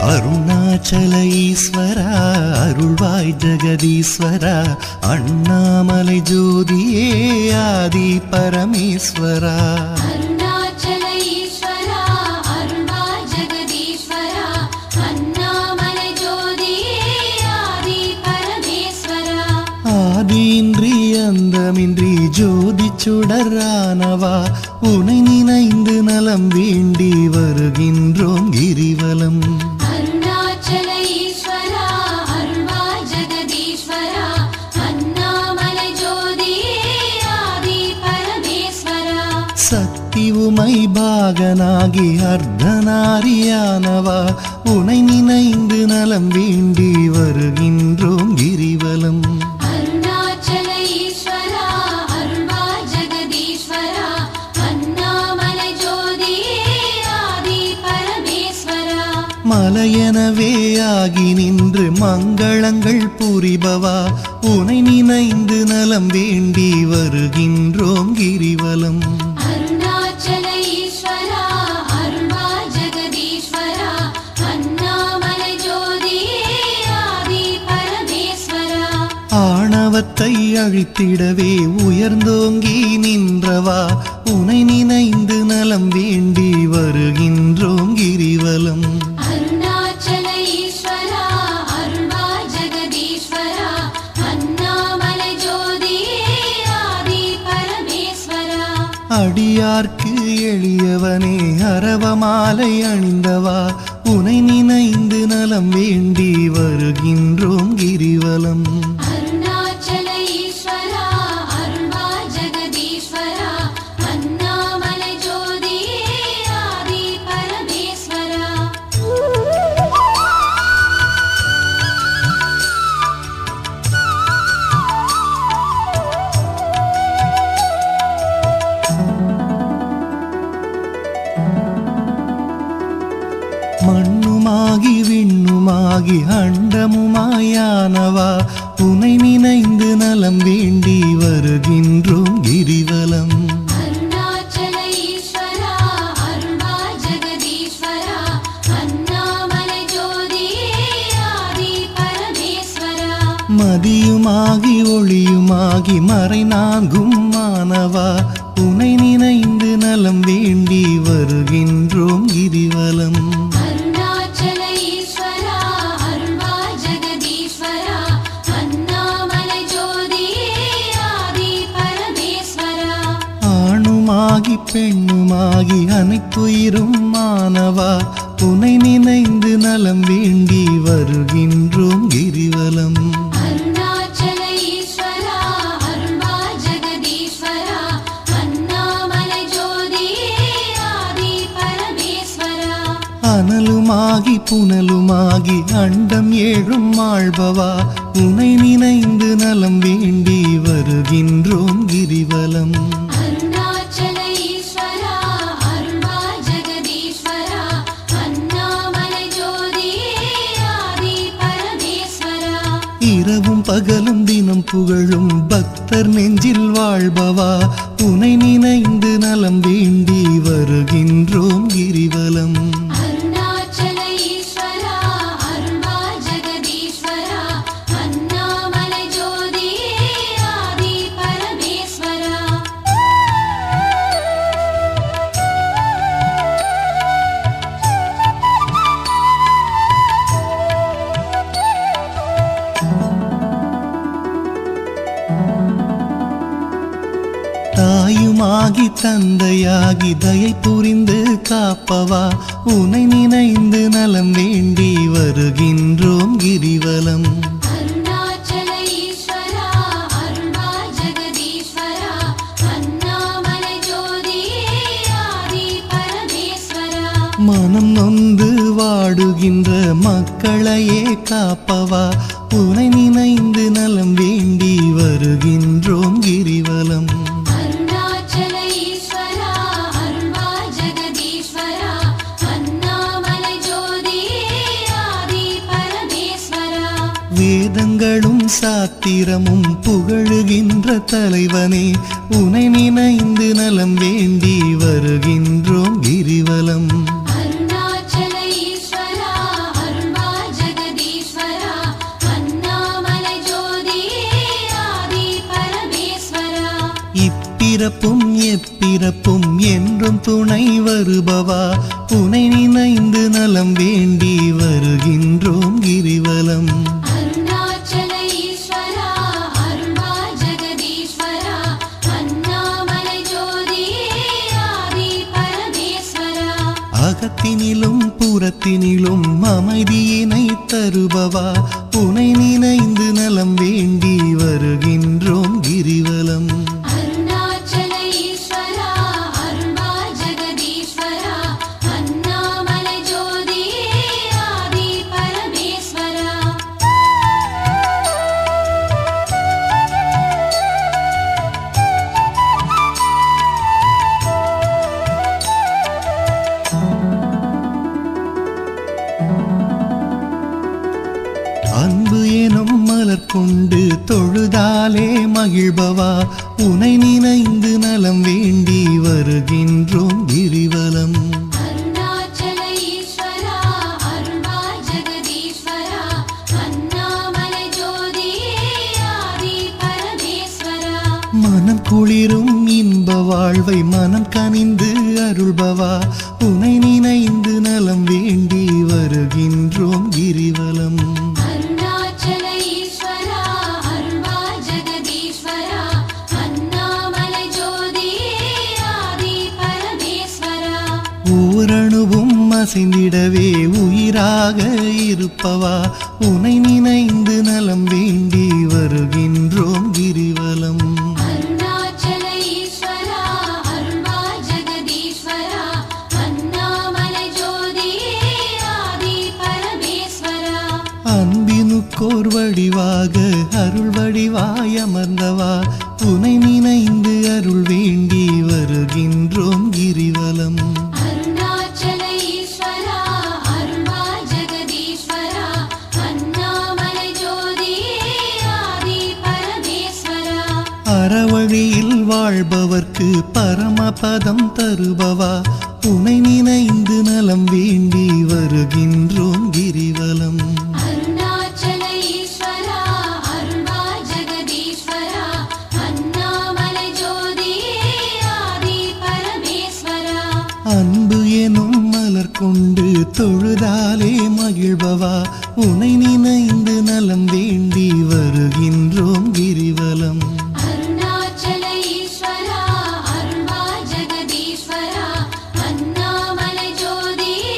அருணாச்சல ஈஸ்வரா அருள்வாய் ஜெகதீஸ்வரா அண்ணாமலை ஜோதியே ஆதி பரமேஸ்வரா அருணாச்சல ஈஸ்வரா அருள்வாய் ஜெகதீஸ்வரா அண்ணாமலை ஜோதியே ஆதி பரமேஸ்வரா ஆதியின்றி அந்தமின்றி ஜோதி சுடரானவா உனை நினைந்து நலம் வேண்டி வருகின்றோம் கிரிவலம் அருணாச்சல ஈஸ்வரா அருள்வாய் ஜெகதீஸ்வரா அண்ணாமலை ஜோதியே ஆதி பரமேஸ்வரா சக்தி உமை பாகனாகி அர்த்தநாரியானவா உனை நினைந்து நலம் வேண்டி வருகின்றோம் கிரிவலம் அருணாச்சல ஈஸ்வரா அருள்வாய் ஜெகதீஸ்வரா அண்ணாமலை ஜோதியே ஆதி பரமேஸ்வரா மலையெனவே ஆகி நின்று மங்களங்கள் புரிபவா உனை நினைந்து நலம் வேண்டி வருகின்றோம் கிரிவலம் அருணாச்சல ஈஸ்வரா அருள்வாய் ஜெகதீஸ்வரா அண்ணாமலை ஜோதியே ஆதி பரமேஸ்வரா ஆணவத்தை அழித்திடவே உயர்ந்தோங்கி நின்றவா உனை நினைந்து நலம் வேண்டி வருகின்றோம் கிரிவலம் அருணாச்சல ஈஸ்வரா அருள்வாய் ஜெகதீஸ்வரா அண்ணாமலை ஜோதியே ஆதி பரமேஸ்வரா அடியார்க்கு எளியவனே அரவமாலை அணிந்தவா உனை நினைந்து நலம் வேண்டி வருகின்றோம் கிரிவலம் அருணாச்சல ஈஸ்வரா அருள்வாய் ஜெகதீஸ்வரா அண்ணாமலை ஜோதியே ஆதி பரமேஸ்வரா மண்ணுமாகி விண்ணுமாகி அண்டமுமாயானவா உனை நினைந்து நலம் வேண்டி வருகின்றோம் கிரிவலம் அருணாச்சல ஈஸ்வரா அருள்வாய் ஜெகதீஸ்வரா அண்ணாமலை ஜோதியே ஆதி பரமேஸ்வரா மதியுமாகி ஒளியுமாகி மறைநான்கும் மானவா உனை நினைந்து நலம் வேண்டி வருகின்றோம் கிரிவலம் அருணாச்சல ஈஸ்வரா அருள்வாய் ஜெகதீஸ்வரா அண்ணாமலை ஜோதியே ஆதி பரமேஸ்வரா ஆணுமாகி பெண்ணுமாகி அனைத்துயிரும் மானவா உனை நினைந்து நலம் வேண்டி வருகின்றோம் கிரிவலம் அருணாச்சல ஈஸ்வரா அருள்வாய் ஜெகதீஸ்வரா அண்ணாமலை ஜோதியே ஆதி பரமேஸ்வரா அனலுமாகி புனலுமாகி அண்டம் ஏழும் ஆள்பவா உனை நினைந்து நலம் வேண்டி வருகின்றோம் கிரிவலம் அருணாச்சல ஈஸ்வரா அருள்வாய் ஜெகதீஸ்வரா அண்ணாமலை ஜோதியே ஆதி பரமேஸ்வரா இரவும் பகலும் தினம் புகழும் பக்தர் நெஞ்சில் வாழ்பவா உனை நினைந்து நலம் வேண்டி வருகின்றோம் கிரிவலம் அருணாச்சல ஈஸ்வரா அருள்வாய் ஜெகதீஸ்வரா அண்ணாமலை ஜோதியே ஆதி பரமேஸ்வரா தாயுமாகி தந்தையாகி தயை புரிந்து காப்பவா உனை நினைந்து நலம் வேண்டி வருகின்றோம் கிரிவலம் அருணாச்சல ஈஸ்வரா அருள்வாய் ஜெகதீஸ்வரா அண்ணாமலை ஜோதியே ஆதி பரமேஸ்வரா மனம் நொந்து வாடுகின்ற மக்களையே காப்பவா உனை நினைந்து நலம் வேண்டி வருகின்றோம் கிரிவலம் அருணாச்சல ஈஸ்வரா அருள்வாய் ஜெகதீஸ்வரா அண்ணாமலை ஜோதியே ஆதி பரமேஸ்வரா வேதங்களும் சாத்திரமும் புகழுகின்ற தலைவனே உனை நினைந்து நலம் வேண்டி வருகின்றோம் கிரிவலம் அருணாச்சல ஈஸ்வரா அருள்வாய் இப்பிறப்பும் எப்பிறப்பும் என்றும் துணை வருபவா உனை நினைந்து நலம் வேண்டி வருகின்றோம் கிரிவலம். அருணாச்சல ஈஸ்வரா அருள்வா ஜெகதீஸ்வரா அண்ணாமலை ஜோதியே ஆதி பரமேஸ்வரா. அகத்தினிலும் புறத்தினிலும் அமைதியினை தருபவா உனை நினைந்து நலம் வேண்டி வருகின்றோம் கிரிவலம். அருணாச்சல ஈஸ்வரா அருள்வா ஜெகதீஸ்வரா அண்ணாமலை ஜோதியே ஆதி பரமேஸ்வரா. அன்பு எனும் மலர் கொண்டு தொழுதாலே மகிழ்பவா உனை நினைந்து நலம் வேண்டி வருகின்றோம் கிரிவலம். அருணாச்சல ஈஸ்வரா அருள்வா ஜெகதீஸ்வரா அண்ணாமலை ஜோதியே ஆதி பரமேஸ்வரா. மனம் குளிரும் இன்ப வாழ்வை மனம் கனிந்து அருள்பவா உனை நினைந்து நலம் வேண்டி வருகின்றோம் கிரிவலம். அருணாச்சல ஈஸ்வரா அருள்வா ஜெகதீஸ்வரா அண்ணாமலை ஜோதியே ஆதி பரமேஸ்வரா. ஓரணுவும் அசைந்திடவே உயிராக இருப்பவா உனை நினைந்து நலம் வேண்டி வருகின்றோம் கிரிவலம். அருணாச்சல ஈஸ்வரா அருள்வா ஜெகதீஸ்வரா அண்ணாமலை ஜோதியே ஆதி பரமேஸ்வரா. அன்பினுக்கோர் வடிவாக அருள் வடிவாய் அமர்ந்தவா உனை நினைந்து அருள் வேண்டி வருகின்றோம் கிரிவலம். அருணாச்சல ஈஸ்வரா அருள்வா ஜெகதீஸ்வரா அண்ணாமலை ஜோதியே ஆதி பரமேஸ்வரா. அறவழியில் வாழ்பவர்க்கு பரமபதம் தருபவா உனை நினைந்து நலம் வேண்டி வருகின்றோம் கிரிவலம். அருணாச்சல ஈஸ்வரா அருள்வா ஜெகதீஸ்வரா அண்ணாமலை ஜோதியே ஆதி பரமேஸ்வரா. அன்பு எனும் மலர் கொண்டு தொழுதாலே மகிழ்பவா உனை நினைந்து நலம் வேண்டி வருகின்றோம் கிரிவலம். அருணாச்சல ஈஸ்வரா அருள்வா ஜெகதீஸ்வரா அண்ணாமலை ஜோதியே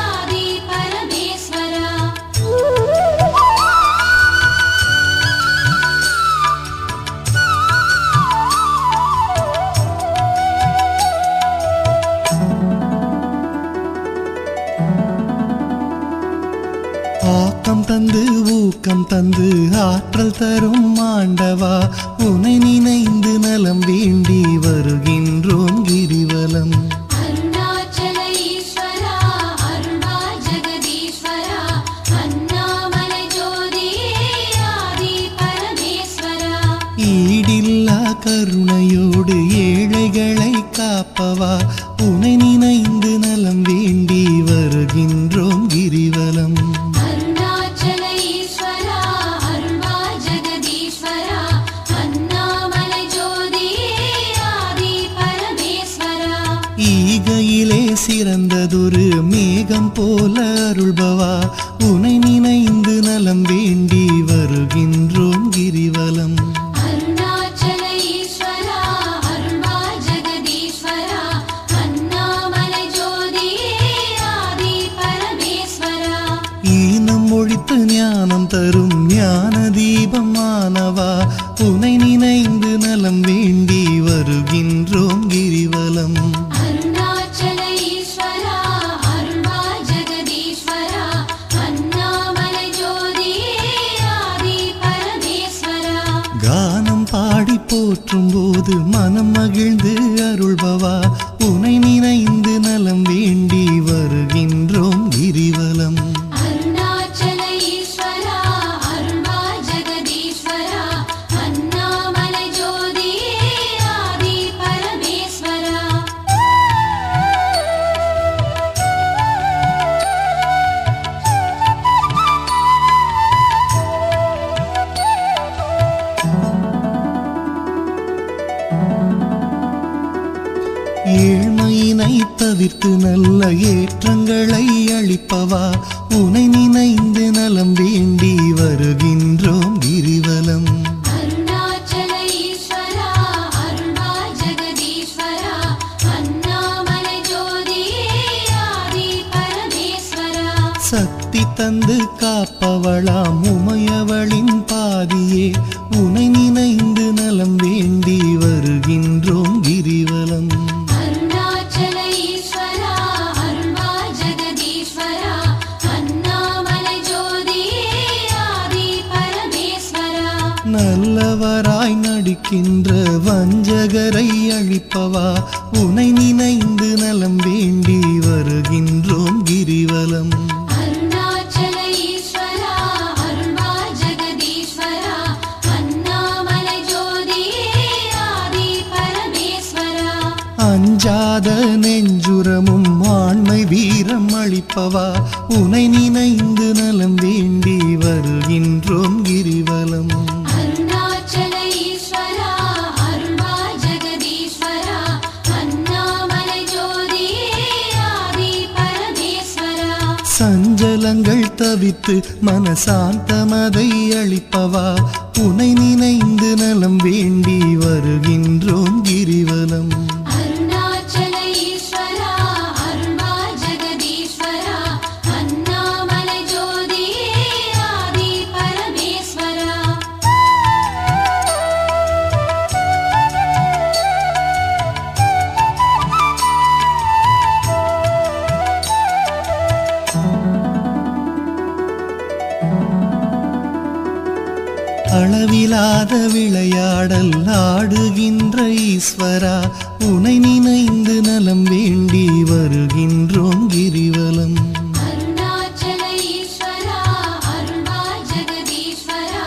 ஆதி பரமேஸ்வரா. ஆக்கம் தந்து ஊக்கம் தந்து ஆற்றல் தரும் ஆண்டவா உனை நினைந்து நலம் வேண்டி வருகின்றோம் கிரிவலம். அருணாச்சல ஈஸ்வரா அருள்வா ஜெகதீஸ்வரா அண்ணாமலை ஜோதியே ஆதி பரமேஸ்வரா. ஈடில்லா கருணையோடு ஏழைகளை காப்பவா உனை நினைந்து நலம் வேண்டி வருகின்றோம் கிரிவலம். அருணாச்சல ஈஸ்வரா அருள்வா ஜெகதீஸ்வரா அண்ணாமலை ஜோதியே ஆதி பரமேஸ்வரா. ஈகையிலே சிறந்ததொரு மேகம் போல அருள்பவா உனை நினைந்து நலம் வேண்டி வருகின்றோம் கிரிவலம். அருணாச்சல ஈஸ்வரா அருள்வா ஜெகதீஸ்வரா அண்ணாமலை ஜோதியே ஆதி பரமேஸ்வரா. ஈனம் ஒழித்து ஞானம் தரும் ஞான தீபமானவா உனை நினைந்து நலம் வேண்டி வருகின்றோம் கிரிவலம். அருணாச்சல ஈஸ்வரா அருள்வா ஜெகதீஸ்வரா அண்ணாமலை ஜோதியே ஆதி பரமேஸ்வரா. கானம் பாடி போற்றும் போது மனம் மகிழ்ந்து அருள்பவா உனை நினைந்து நலம் வேண்டி வருகின்றோம் கிரிவலம். அருணாச்சல ஈஸ்வரா அருள்வா ஜெகதீஸ்வரா அண்ணாமலை ஜோதியே ஆதி பரமேஸ்வரா. தவிர்த்து நல்ல ஏற்றங்களை அளிப்பவா உனை நினைந்து நலம் வேண்டி வருகின்றோம் கிரிவலம். அருணாச்சல ஈஸ்வரா அருள்வாய் ஜெகதீஸ்வரா அண்ணாமலை ஜோதியே ஆதி பரமேஸ்வரா. சக்தி தந்து காப்பவளாம் உமையவளின் பாதியே உனை நினைந்து நலம் வேண்டி வருகின்றோம் கிரிவலம். அருணாச்சல ஈஸ்வரா அருள்வாய் ஜெகதீஸ்வரா அண்ணாமலை ஜோதியே ஆதி பரமேஸ்வரா. நல்லவராய் நடிக்கின்ற வஞ்சகரை அழிப்பவா உனை நினைந்து நலம் வேண்டி வருகின்றோம் கிரிவலம். அருணாச்சல ஈஸ்வரா அருள்வாய் ஜெகதீஸ்வரா அண்ணாமலை ஜோதியே ஆதி பரமேஸ்வரா. அஞ்சாத நெஞ்சுரமும் ஆண்மை வீரம் அளிப்பவா உனை நினைந்து நலம் வேண்டி வருகின்றோம் கிரிவலம். அருணாச்சல ஈஸ்வரா அருள்வாய் ஜெகதீஸ்வரா அண்ணாமலை ஜோதியே ஆதி பரமேஸ்வரா. சஞ்சலங்கள் தவித்து மனசாந்தமதை அளிப்பவா உனை நினைந்து நலம் வேண்டி வருகின்றோம் கிரிவலம். அருணாச்சல ஈஸ்வரா அருள்வாய் ஜெகதீஸ்வரா அண்ணாமலை ஜோதியே ஆதி பரமேஸ்வரா. அளவிலாத விளையாடல் ஆடுகின்ற ஈஸ்வரா உனை நினைந்து நலம் வேண்டி வருகின்றோம் கிரிவலம். அருணாச்சல ஈஸ்வரா அருள்வாய் ஜெகதீஸ்வரா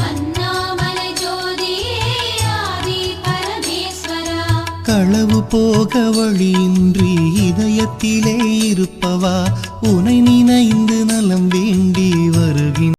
அண்ணாமலை ஜோதியே ஆதி பரமேஸ்வரா. களவு போக வழியின்றி இதயத்திலே இருப்பவா உனை நினைந்து நலம் வேண்டி வருகின்ற